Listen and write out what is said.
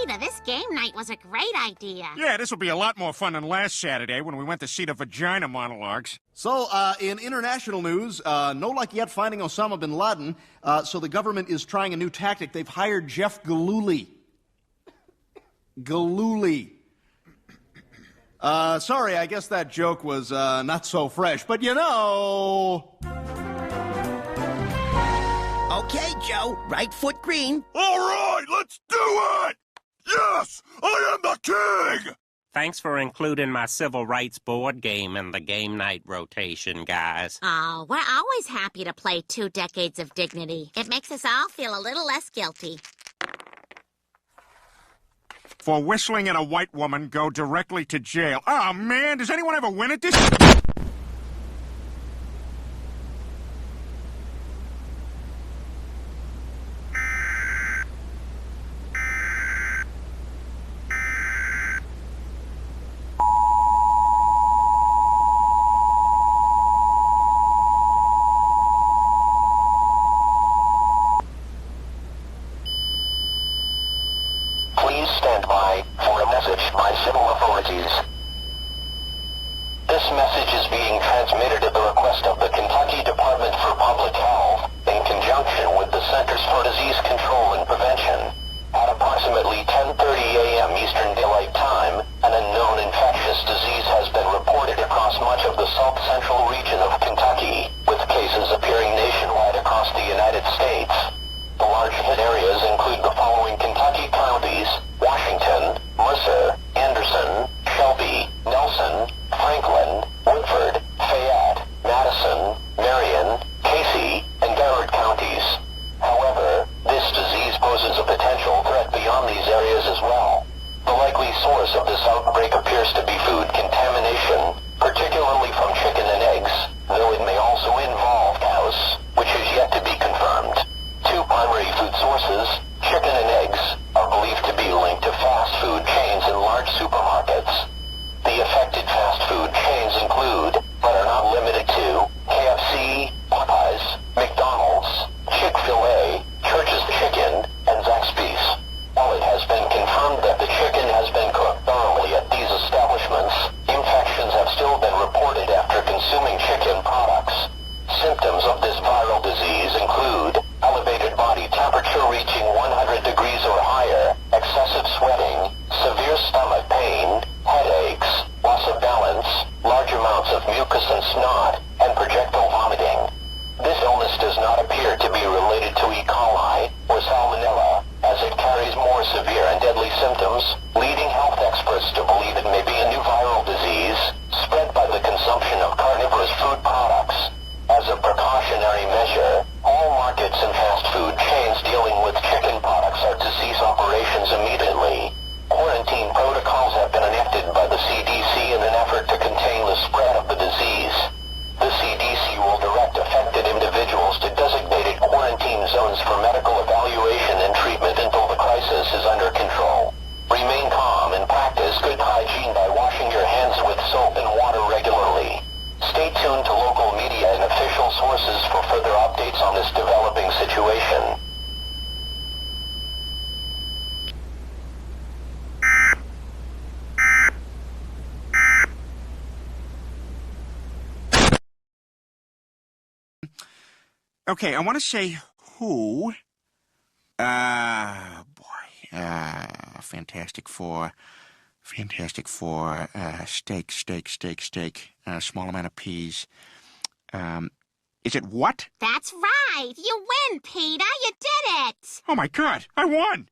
Peter, this game night was a great idea. Yeah, this will be a lot more fun than last Saturday when we went to see the vagina monologues. So, in international news, no luck yet finding Osama bin Laden, so the government is trying a new tactic. They've hired Jeff Gillooly. Sorry, I guess that joke was not so fresh, but you know... Okay, Joe, right foot green. All right, let's do it! Yes, I am the king! Thanks for including my civil rights board game in the game night rotation, guys. Oh, we're always happy to play 2 Decades of Dignity. It makes us all feel a little less guilty. For whistling at a white woman, go directly to jail. Oh, man, does anyone ever win at this? Please stand by for a message by civil authorities. This message is being transmitted at the request of the Kentucky Department for Public Health in conjunction with the Centers for Disease Control and Prevention. At approximately 10:30 a.m. Eastern Daylight Time, an unknown infectious disease has been reported across much of the south-central region of Kentucky, with cases appearing nationwide across the United States. The large hit areas include the following Kentucky counties: Washington, Mercer, Anderson, Shelby, Nelson, Franklin, Woodford, Fayette, Madison, Marion, Casey, and Garrett counties. However, this disease poses a potential threat beyond these areas as well. The likely source of this outbreak appears to be food contamination, particularly from chicken and eggs, though it may also involve cows, which is yet to be confirmed. 2 primary food sources, chicken and eggs, are believed to be linked to fast food chains in large supermarkets. The affected fast food chains include, but are not limited to, KFC, Popeyes, McDonald's, Chick-fil-A, Church's Chicken, and Zaxby's. While it has been confirmed that the chicken has been cooked thoroughly at these establishments, infections have still been reported after consuming chicken products. Symptoms of this viral disease include elevated body temperature reaching 100 degrees or higher, excessive sweating, severe stomach pain, headaches, loss of balance, large amounts of mucus and snot, and projectile vomiting. This illness does not appear to be related to E. coli or salmonella, as it carries more severe and deadly symptoms, leading health experts to believe it may be a new viral disease spread by the consumption of carnivorous food products. As a precautionary measure, all markets and fast food chains dealing with chicken products are to cease operations immediately. Quarantine protocols have been enacted by the CDC in an effort to contain the spread of the disease. The CDC will direct affected individuals to designated quarantine zones for medical evaluation and treatment until the crisis is under control. Remain calm and practice good hygiene by washing your hands with soap and water regularly. Stay tuned to local media and official sources for further updates on this developing situation. Okay, I want to say who. Fantastic Four. Steak. Small amount of peas. Is it what? That's right. You win, Peter. You did it. Oh, my God. I won.